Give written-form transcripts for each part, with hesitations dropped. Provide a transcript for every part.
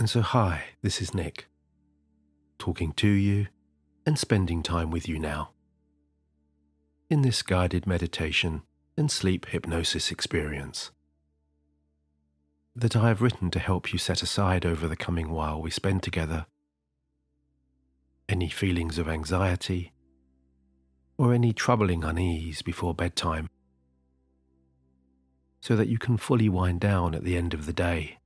And so hi, this is Nick, talking to you and spending time with you now, in this guided meditation and sleep hypnosis experience that I have written to help you set aside over the coming while we spend together any feelings of anxiety or any troubling unease before bedtime, so that you can fully wind down at the end of the day,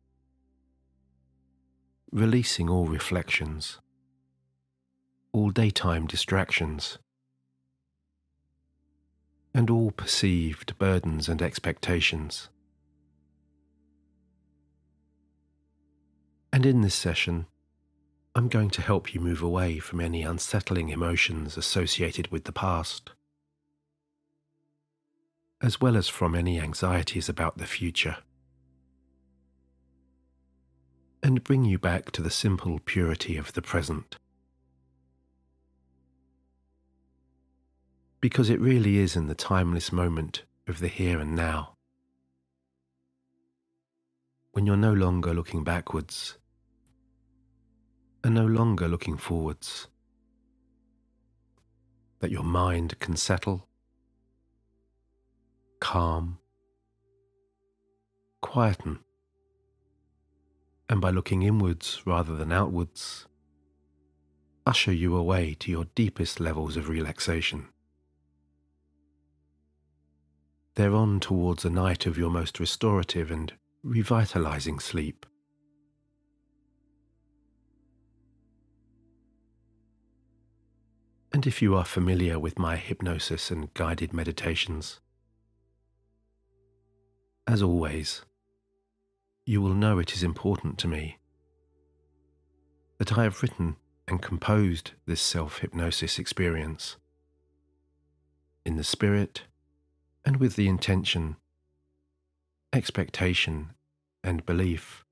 releasing all reflections, all daytime distractions, and all perceived burdens and expectations. And in this session, I'm going to help you move away from any unsettling emotions associated with the past, as well as from any anxieties about the future, and bring you back to the simple purity of the present. Because it really is in the timeless moment of the here and now, when you're no longer looking backwards and no longer looking forwards, that your mind can settle, calm, quieten, and by looking inwards rather than outwards, usher you away to your deepest levels of relaxation. They're on towards a night of your most restorative and revitalizing sleep. And if you are familiar with my hypnosis and guided meditations, as always, you will know it is important to me that I have written and composed this self-hypnosis experience in the spirit and with the intention, expectation, and belief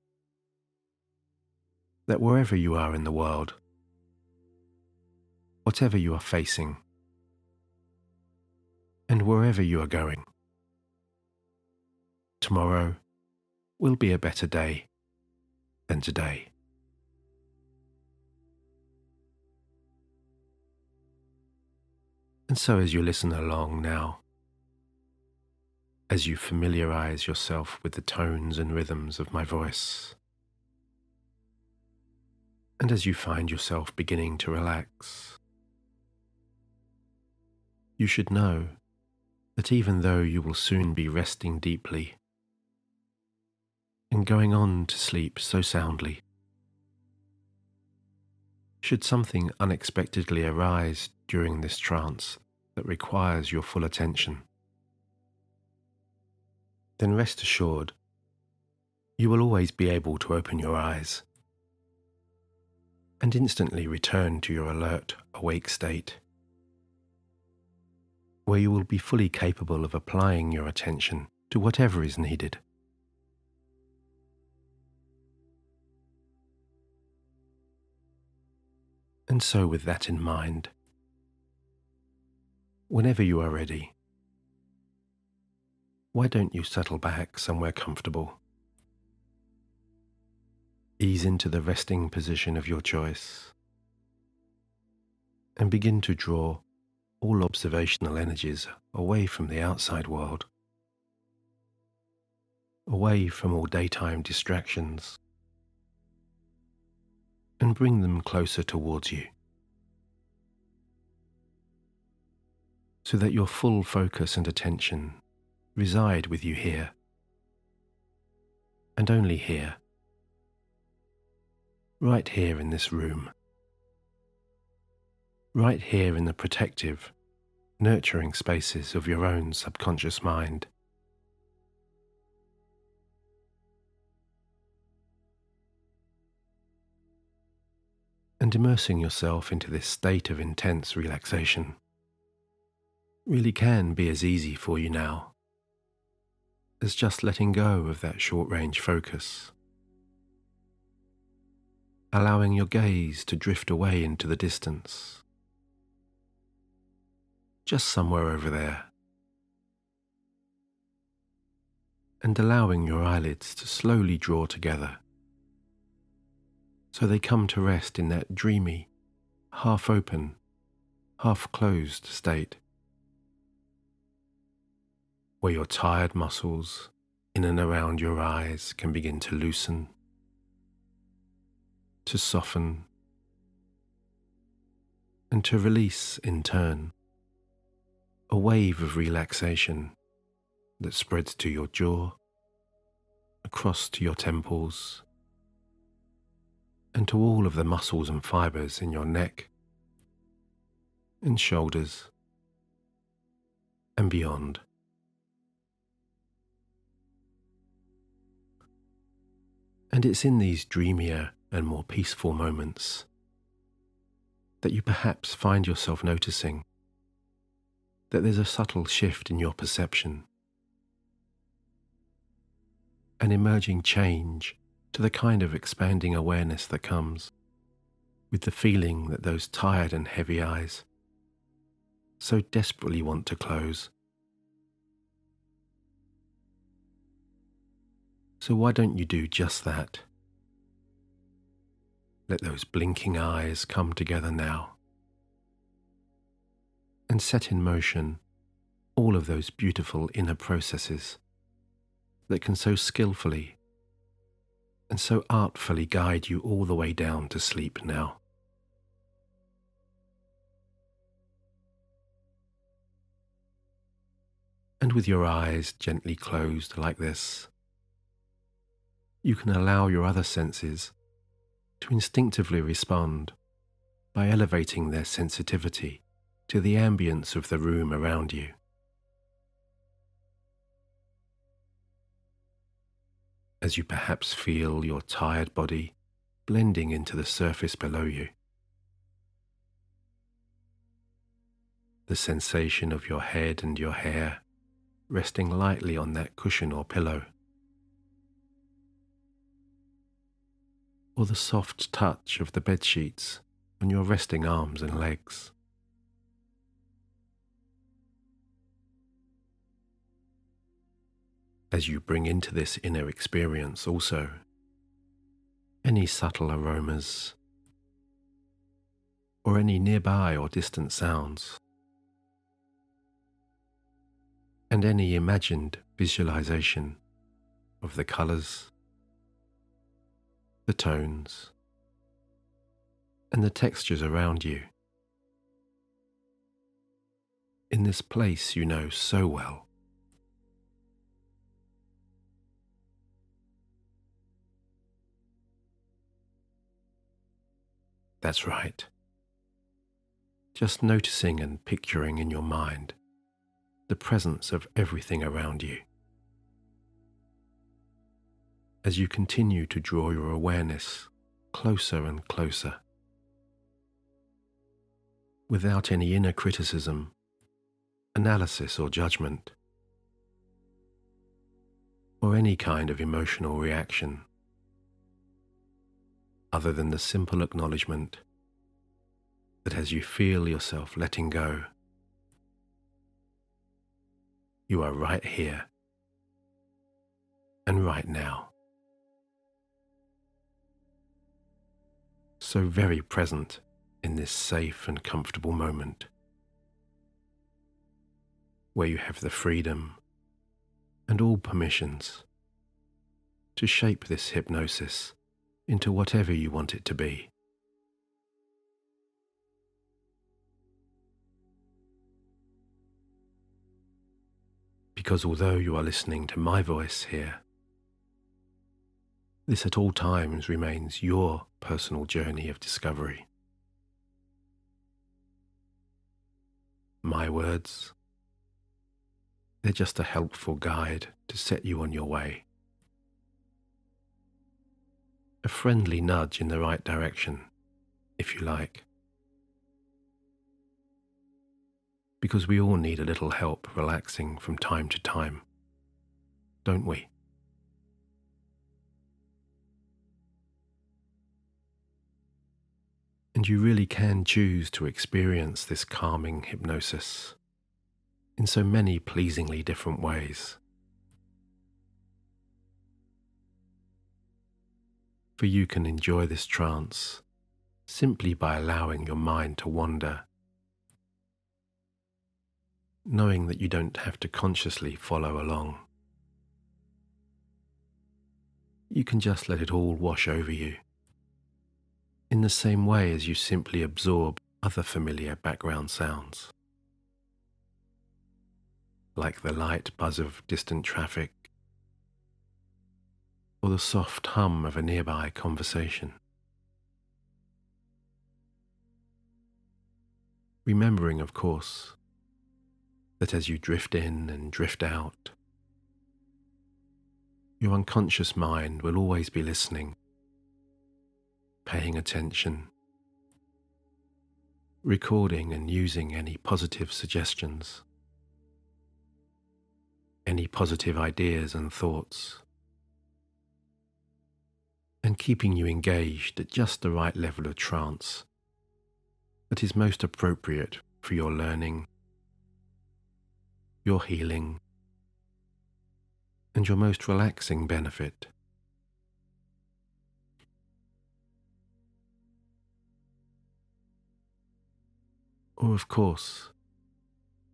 that wherever you are in the world, whatever you are facing, and wherever you are going, tomorrow will be a better day than today. And so as you listen along now, as you familiarize yourself with the tones and rhythms of my voice, and as you find yourself beginning to relax, you should know that even though you will soon be resting deeply and going on to sleep so soundly, should something unexpectedly arise during this trance that requires your full attention, then rest assured you will always be able to open your eyes and instantly return to your alert, awake state, where you will be fully capable of applying your attention to whatever is needed. And so with that in mind, whenever you are ready, why don't you settle back somewhere comfortable? Ease into the resting position of your choice and begin to draw all observational energies away from the outside world, away from all daytime distractions, and bring them closer towards you, so that your full focus and attention reside with you here, and only here, right here in this room, right here in the protective, nurturing spaces of your own subconscious mind. And immersing yourself into this state of intense relaxation really can be as easy for you now as just letting go of that short-range focus, allowing your gaze to drift away into the distance, just somewhere over there, and allowing your eyelids to slowly draw together So they come to rest in that dreamy, half-open, half-closed state, where your tired muscles in and around your eyes can begin to loosen, to soften, and to release in turn a wave of relaxation that spreads to your jaw, across to your temples, and to all of the muscles and fibers in your neck and shoulders and beyond. And it's in these dreamier and more peaceful moments that you perhaps find yourself noticing that there's a subtle shift in your perception, an emerging change to the kind of expanding awareness that comes with the feeling that those tired and heavy eyes so desperately want to close. So why don't you do just that? Let those blinking eyes come together now and set in motion all of those beautiful inner processes that can so skillfully and so artfully guide you all the way down to sleep now. And with your eyes gently closed like this, you can allow your other senses to instinctively respond by elevating their sensitivity to the ambience of the room around you. As you perhaps feel your tired body blending into the surface below you, the sensation of your head and your hair resting lightly on that cushion or pillow, or the soft touch of the bedsheets on your resting arms and legs. As you bring into this inner experience also any subtle aromas or any nearby or distant sounds, and any imagined visualization of the colours, the tones, and the textures around you in this place you know so well. That's right. Just noticing and picturing in your mind the presence of everything around you. As you continue to draw your awareness closer and closer, without any inner criticism, analysis or judgment, or any kind of emotional reaction, other than the simple acknowledgement that as you feel yourself letting go, you are right here and right now. So very present in this safe and comfortable moment, where you have the freedom and all permissions to shape this hypnosis into whatever you want it to be. Because although you are listening to my voice here, this at all times remains your personal journey of discovery. My words, they're just a helpful guide to set you on your way. A friendly nudge in the right direction, if you like. Because we all need a little help relaxing from time to time, don't we? And you really can choose to experience this calming hypnosis in so many pleasingly different ways. For you can enjoy this trance simply by allowing your mind to wander, knowing that you don't have to consciously follow along. You can just let it all wash over you, in the same way as you simply absorb other familiar background sounds, like the light buzz of distant traffic or the soft hum of a nearby conversation. Remembering, of course, that as you drift in and drift out, your unconscious mind will always be listening, paying attention, recording and using any positive suggestions, any positive ideas and thoughts, and keeping you engaged at just the right level of trance that is most appropriate for your learning, your healing, and your most relaxing benefit. Or, of course,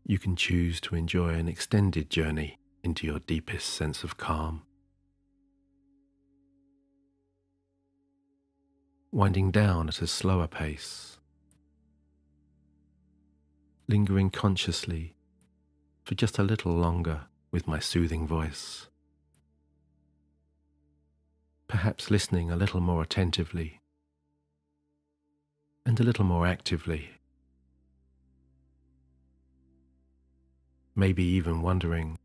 you can choose to enjoy an extended journey into your deepest sense of calm, winding down at a slower pace, lingering consciously for just a little longer with my soothing voice, perhaps listening a little more attentively and a little more actively, maybe even wondering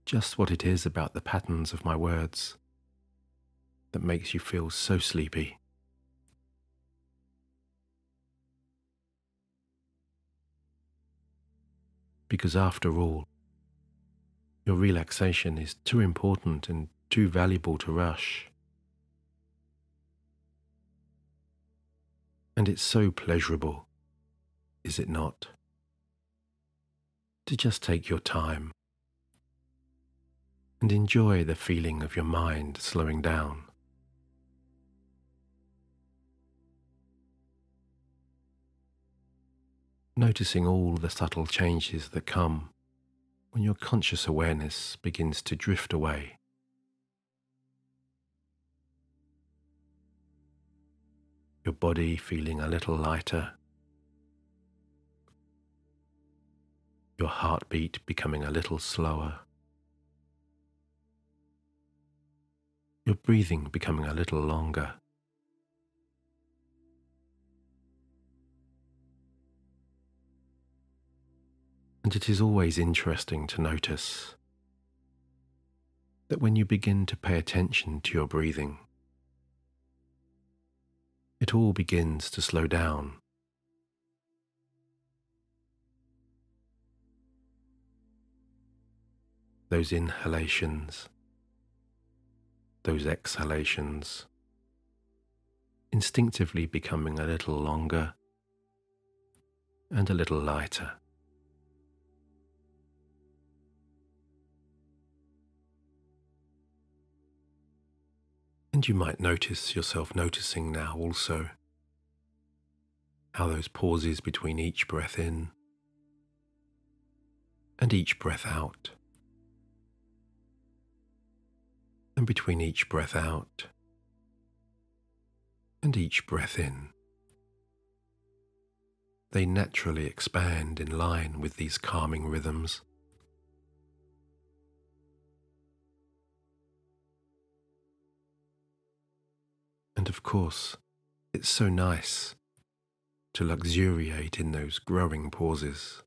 just what it is about the patterns of my words that makes you feel so sleepy. Because after all, your relaxation is too important and too valuable to rush. And it's so pleasurable, is it not, to just take your time and enjoy the feeling of your mind slowing down. Noticing all the subtle changes that come when your conscious awareness begins to drift away. Your body feeling a little lighter, your heartbeat becoming a little slower, your breathing becoming a little longer. And it is always interesting to notice that when you begin to pay attention to your breathing, it all begins to slow down. Those inhalations, those exhalations, instinctively becoming a little longer and a little lighter. And you might notice yourself noticing now also how those pauses between each breath in and each breath out, and between each breath out and each breath in, they naturally expand in line with these calming rhythms. And of course, it's so nice to luxuriate in those growing pauses.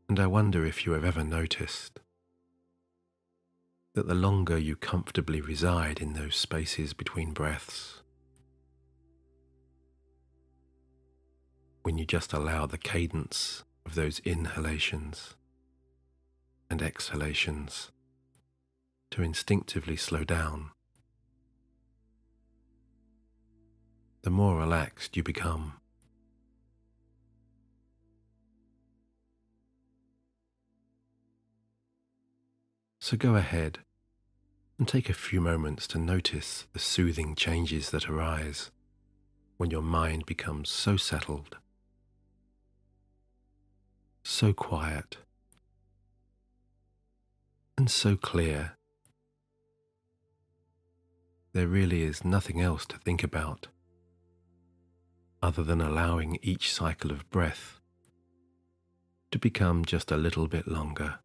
And I wonder if you have ever noticed that the longer you comfortably reside in those spaces between breaths, when you just allow the cadence of those inhalations and exhalations to instinctively slow down, the more relaxed you become. So go ahead and take a few moments to notice the soothing changes that arise when your mind becomes so settled, so quiet, and so clear. There really is nothing else to think about other than allowing each cycle of breath to become just a little bit longer,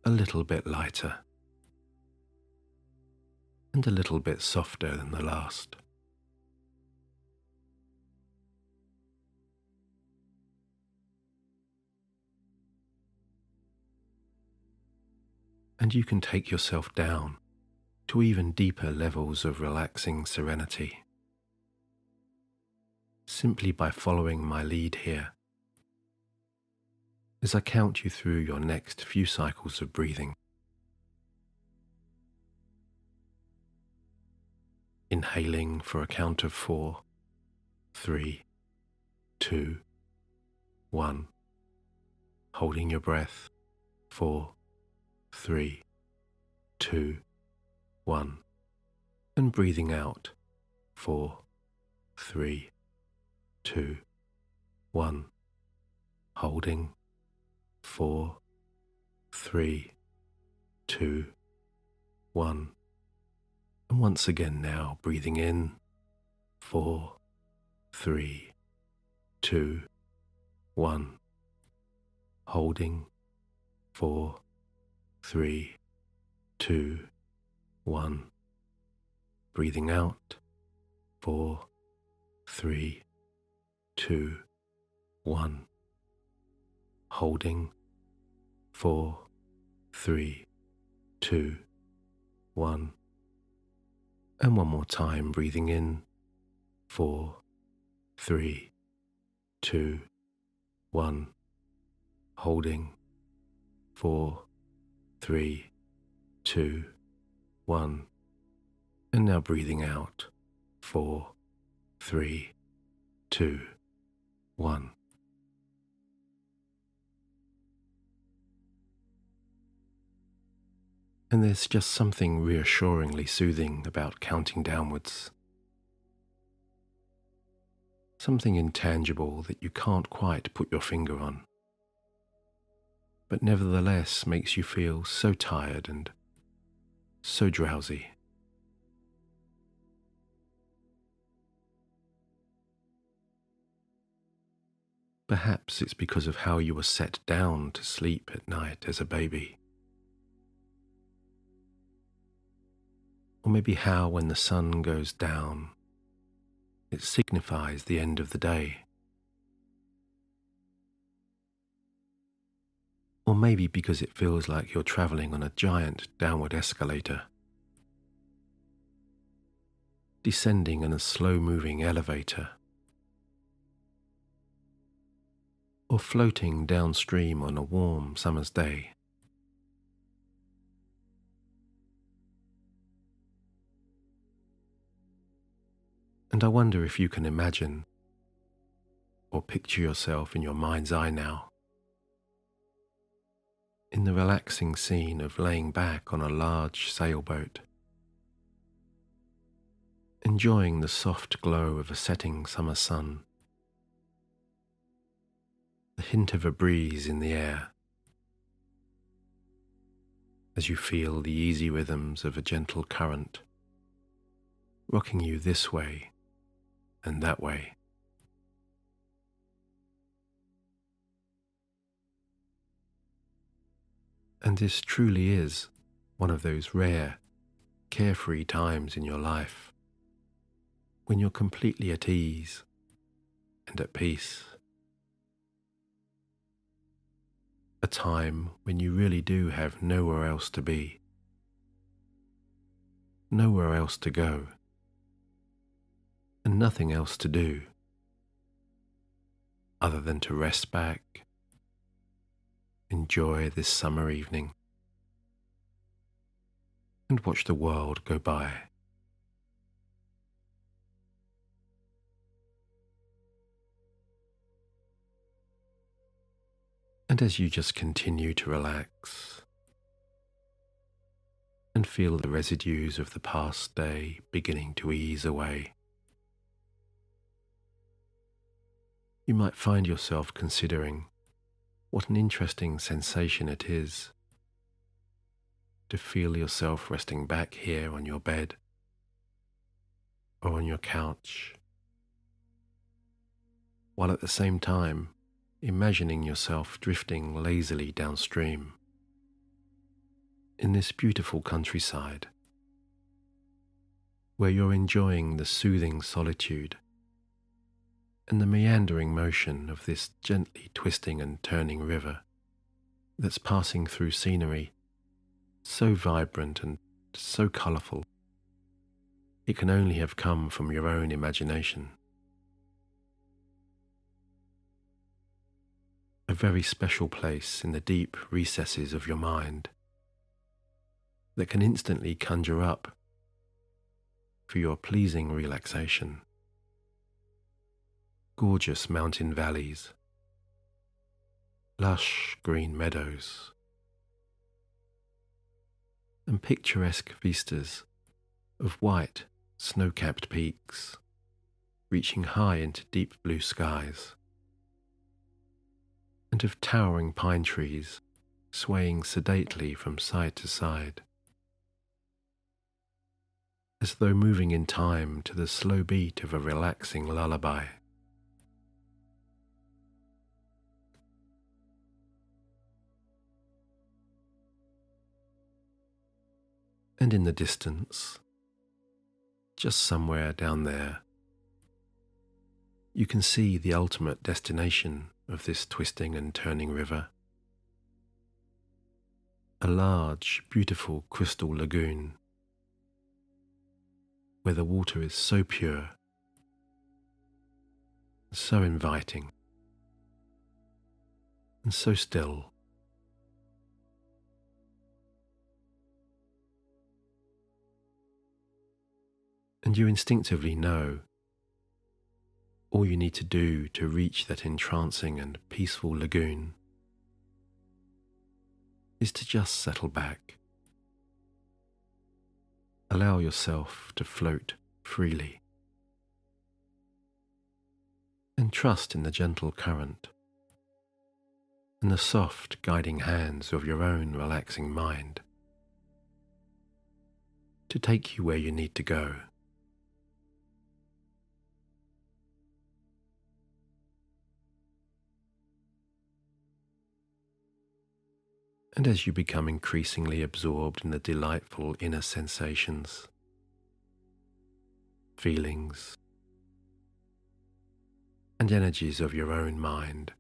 a little bit lighter, and a little bit softer than the last. And you can take yourself down to even deeper levels of relaxing serenity, simply by following my lead here, as I count you through your next few cycles of breathing. Inhaling for a count of 4, 3, 2, 1. Holding your breath. 4, 3, 2, 1. And breathing out. 4, 3, 2, 1. Holding. 4, 3, 2, 1. And once again now, breathing in. 4, 3, 2, 1. Holding. 4, 3, 2, 1. Breathing out. 4, 3, 2, 1. Holding. 4, 3, 2, 1. And one more time, breathing in. 4, 3, 2, 1. Holding. 4, 3, 2, 1. And now breathing out. 4, 3, 2, 1. And there's just something reassuringly soothing about counting downwards. Something intangible that you can't quite put your finger on, but nevertheless makes you feel so tired and so drowsy. Perhaps it's because of how you were set down to sleep at night as a baby. Or maybe how when the sun goes down, it signifies the end of the day. Or maybe because it feels like you're travelling on a giant downward escalator, descending in a slow-moving elevator, or floating downstream on a warm summer's day. And I wonder if you can imagine or picture yourself in your mind's eye now, in the relaxing scene of laying back on a large sailboat, enjoying the soft glow of a setting summer sun, the hint of a breeze in the air, as you feel the easy rhythms of a gentle current rocking you this way and that way. And this truly is one of those rare, carefree times in your life when you're completely at ease and at peace. A time when you really do have nowhere else to be, nowhere else to go, and nothing else to do other than to rest back, enjoy this summer evening, and watch the world go by. And as you just continue to relax and feel the residues of the past day beginning to ease away, you might find yourself considering what an interesting sensation it is to feel yourself resting back here on your bed or on your couch, while at the same time imagining yourself drifting lazily downstream in this beautiful countryside where you're enjoying the soothing solitude and the meandering motion of this gently twisting and turning river that's passing through scenery so vibrant and so colourful it can only have come from your own imagination. A very special place in the deep recesses of your mind that can instantly conjure up for your pleasing relaxation. Gorgeous mountain valleys, lush green meadows, and picturesque vistas of white snow-capped peaks reaching high into deep blue skies, and of towering pine trees swaying sedately from side to side, as though moving in time to the slow beat of a relaxing lullaby. And in the distance, just somewhere down there, you can see the ultimate destination of this twisting and turning river. A large, beautiful crystal lagoon where the water is so pure, so inviting, and so still. And you instinctively know all you need to do to reach that entrancing and peaceful lagoon is to just settle back. Allow yourself to float freely and trust in the gentle current and the soft guiding hands of your own relaxing mind to take you where you need to go. And as you become increasingly absorbed in the delightful inner sensations, feelings, and energies of your own mind,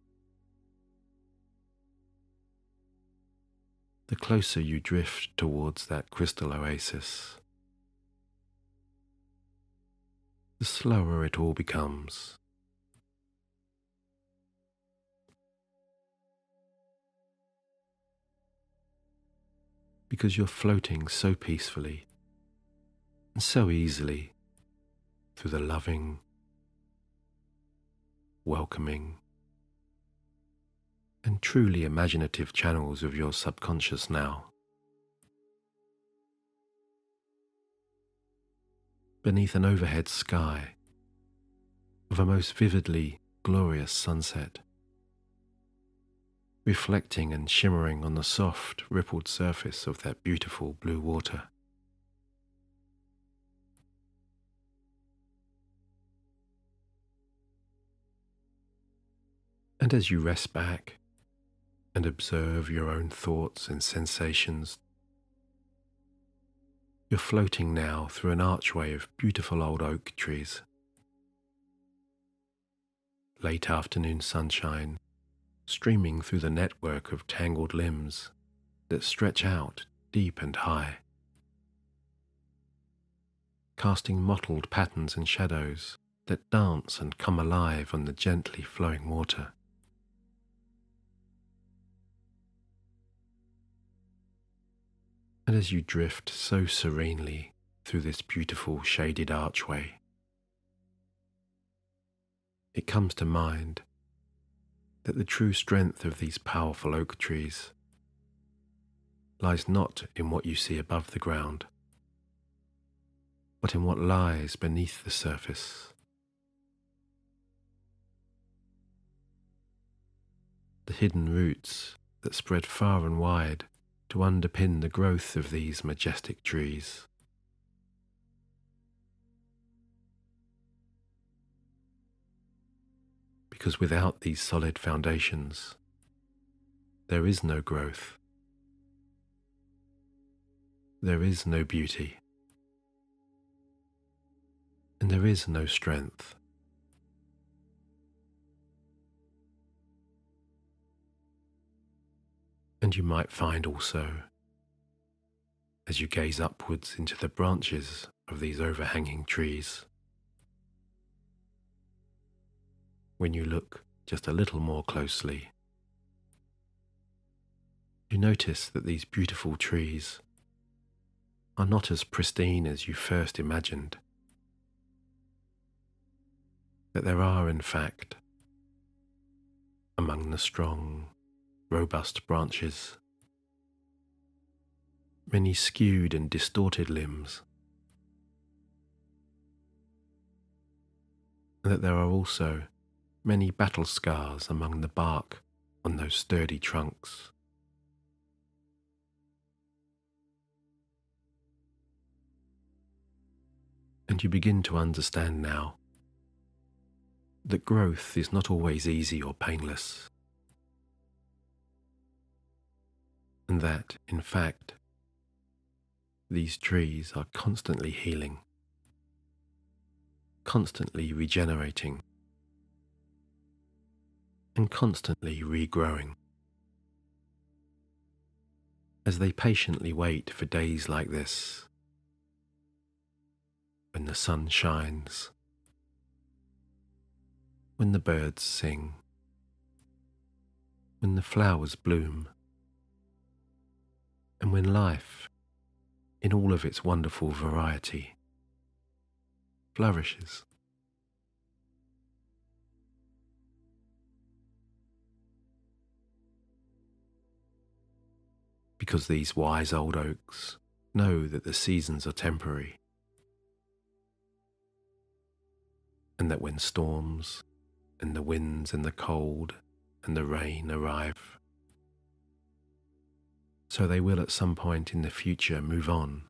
the closer you drift towards that crystal oasis, the slower it all becomes. Because you're floating so peacefully and so easily through the loving, welcoming, and truly imaginative channels of your subconscious now. Beneath an overhead sky of a most vividly glorious sunset, reflecting and shimmering on the soft, rippled surface of that beautiful blue water. And as you rest back and observe your own thoughts and sensations, you're floating now through an archway of beautiful old oak trees. Late afternoon sunshine streaming through the network of tangled limbs that stretch out deep and high, casting mottled patterns and shadows that dance and come alive on the gently flowing water. And as you drift so serenely through this beautiful shaded archway, it comes to mind that the true strength of these powerful oak trees lies not in what you see above the ground, but in what lies beneath the surface. The hidden roots that spread far and wide to underpin the growth of these majestic trees. Because without these solid foundations, there is no growth, there is no beauty, and there is no strength. And you might find also, as you gaze upwards into the branches of these overhanging trees, when you look just a little more closely, you notice that these beautiful trees are not as pristine as you first imagined, that there are, in fact, among the strong, robust branches, many skewed and distorted limbs, and that there are also many battle scars among the bark on those sturdy trunks. And you begin to understand now that growth is not always easy or painless, and that, in fact, these trees are constantly healing, constantly regenerating, and constantly regrowing, as they patiently wait for days like this, when the sun shines, when the birds sing, when the flowers bloom, and when life, in all of its wonderful variety, flourishes. Because these wise old oaks know that the seasons are temporary, and that when storms and the winds and the cold and the rain arrive, so they will at some point in the future move on,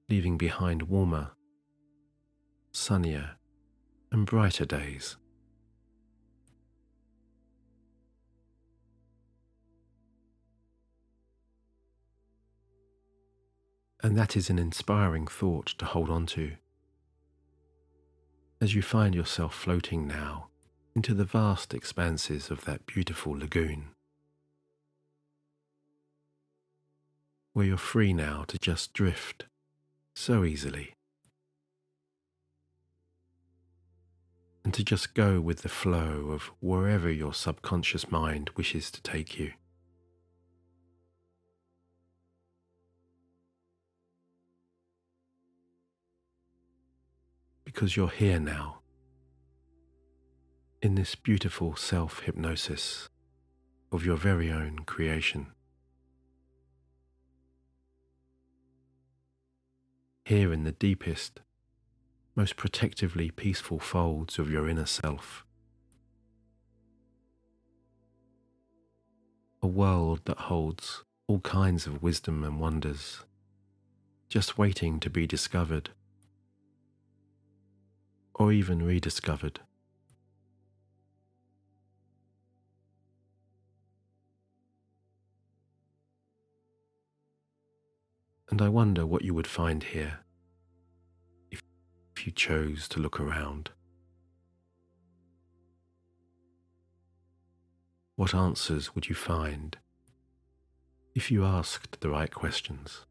leaving behind warmer, sunnier and brighter days. And that is an inspiring thought to hold on to, as you find yourself floating now into the vast expanses of that beautiful lagoon, where you're free now to just drift so easily, and to just go with the flow of wherever your subconscious mind wishes to take you. Because you're here now, in this beautiful self-hypnosis of your very own creation. Here in the deepest, most protectively peaceful folds of your inner self. A world that holds all kinds of wisdom and wonders, just waiting to be discovered, or even rediscovered. And I wonder what you would find here if you chose to look around. What answers would you find if you asked the right questions?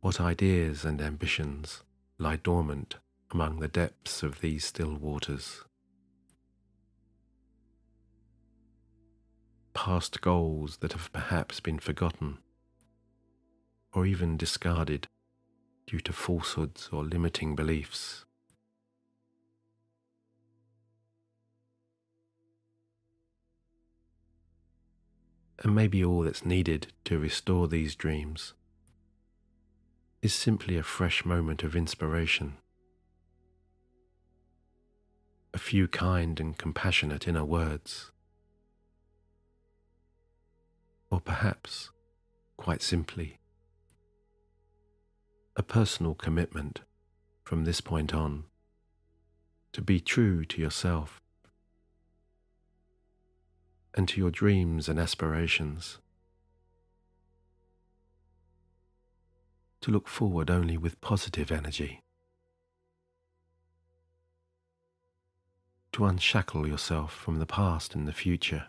What ideas and ambitions lie dormant among the depths of these still waters? Past goals that have perhaps been forgotten or even discarded due to falsehoods or limiting beliefs. And maybe all that's needed to restore these dreams is simply a fresh moment of inspiration, a few kind and compassionate inner words, or perhaps, quite simply, a personal commitment from this point on to be true to yourself and to your dreams and aspirations, to look forward only with positive energy, to unshackle yourself from the past and the future,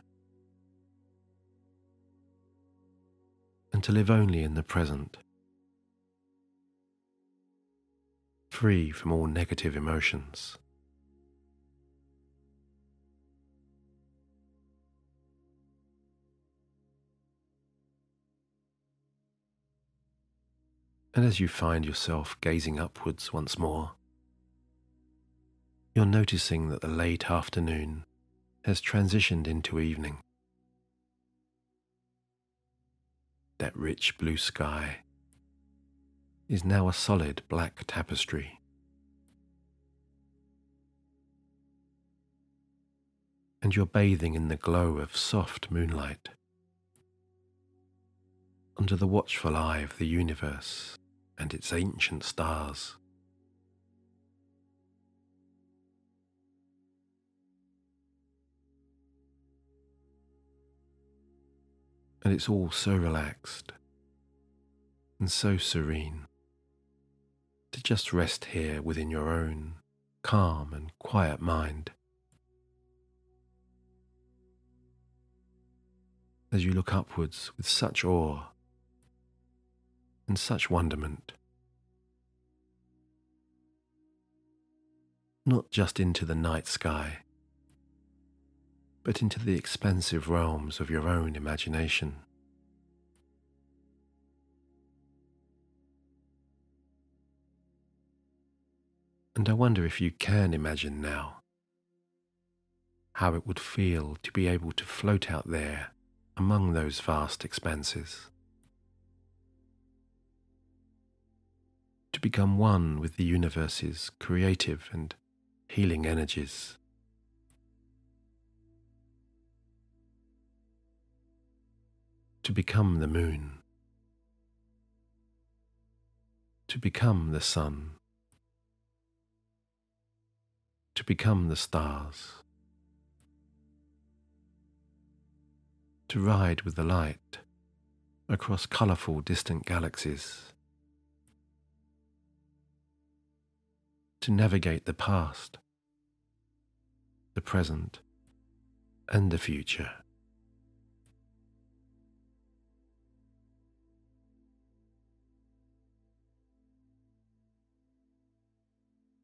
and to live only in the present, free from all negative emotions. And as you find yourself gazing upwards once more, you're noticing that the late afternoon has transitioned into evening. That rich blue sky is now a solid black tapestry. And you're bathing in the glow of soft moonlight, under the watchful eye of the universe and its ancient stars. And it's all so relaxed and so serene to just rest here within your own calm and quiet mind as you look upwards with such awe and such wonderment, not just into the night sky, but into the expansive realms of your own imagination. And I wonder if you can imagine now how it would feel to be able to float out there among those vast expanses, to become one with the universe's creative and healing energies. To become the moon, to become the sun, to become the stars, to ride with the light across colourful distant galaxies, to navigate the past, the present, and the future.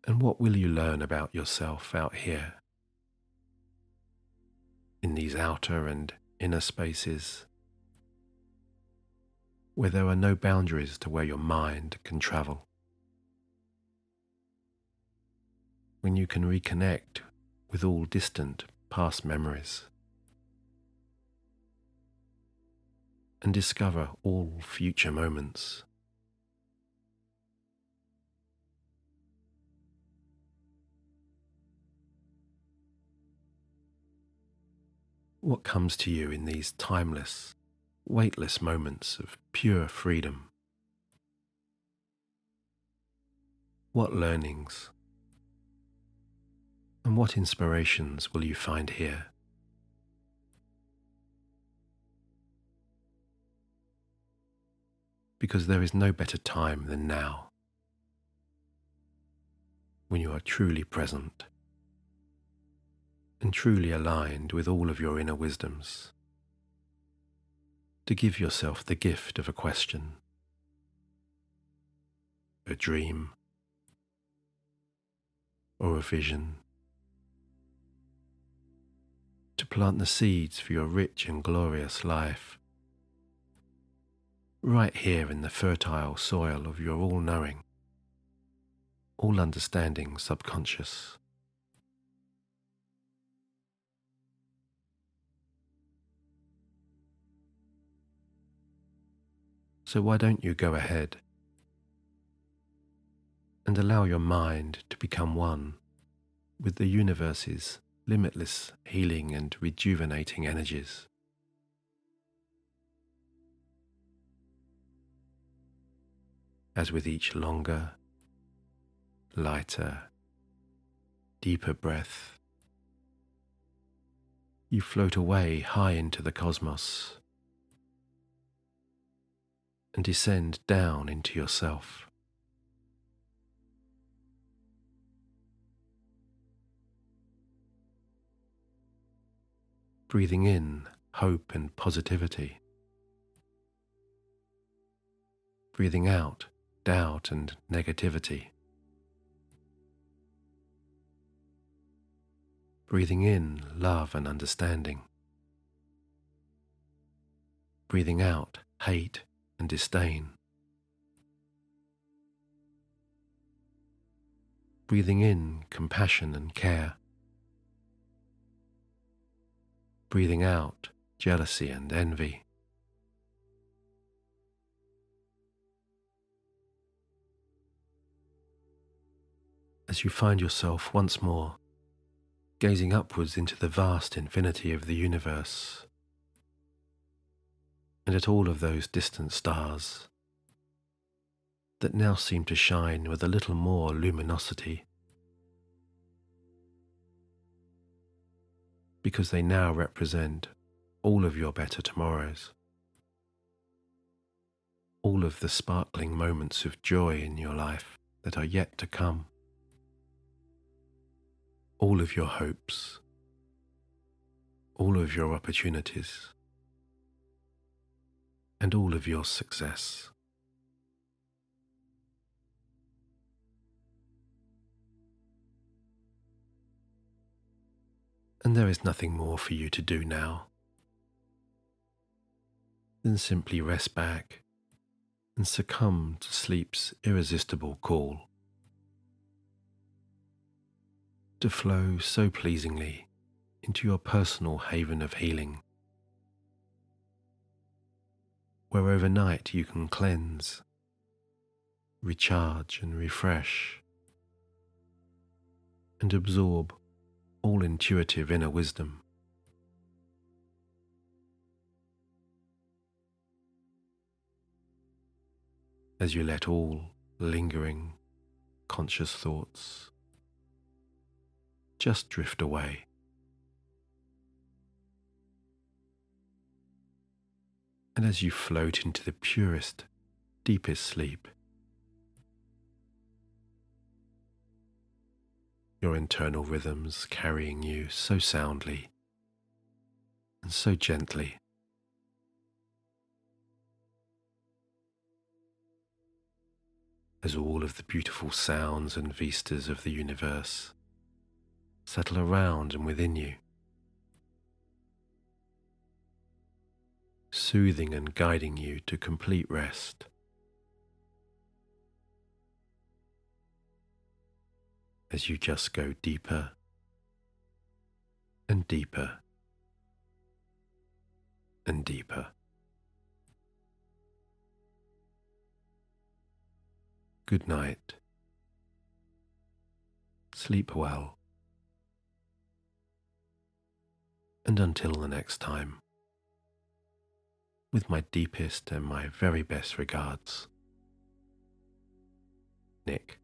And what will you learn about yourself out here, in these outer and inner spaces, where there are no boundaries to where your mind can travel? When you can reconnect with all distant past memories and discover all future moments. What comes to you in these timeless, weightless moments of pure freedom? What learnings and what inspirations will you find here? Because there is no better time than now, when you are truly present and truly aligned with all of your inner wisdoms, to give yourself the gift of a question, a dream, or a vision, to plant the seeds for your rich and glorious life, right here in the fertile soil of your all-knowing all understanding subconscious. So why don't you go ahead and allow your mind to become one with the universe's limitless healing and rejuvenating energies. As with each longer, lighter, deeper breath, you float away high into the cosmos and descend down into yourself. Breathing in hope and positivity. Breathing out doubt and negativity. Breathing in love and understanding. Breathing out hate and disdain. Breathing in compassion and care. Breathing out jealousy and envy. As you find yourself once more gazing upwards into the vast infinity of the universe and at all of those distant stars that now seem to shine with a little more luminosity because they now represent all of your better tomorrows, all of the sparkling moments of joy in your life that are yet to come, all of your hopes, all of your opportunities, and all of your success. And there is nothing more for you to do now than simply rest back and succumb to sleep's irresistible call, to flow so pleasingly into your personal haven of healing, where overnight you can cleanse, recharge and refresh, and absorb all intuitive inner wisdom. As you let all lingering, conscious thoughts just drift away. And as you float into the purest, deepest sleep, your internal rhythms carrying you so soundly and so gently, as all of the beautiful sounds and vistas of the universe settle around and within you, soothing and guiding you to complete rest. As you just go deeper and deeper and deeper. Good night. Sleep well. And until the next time, with my deepest and my very best regards, Nick.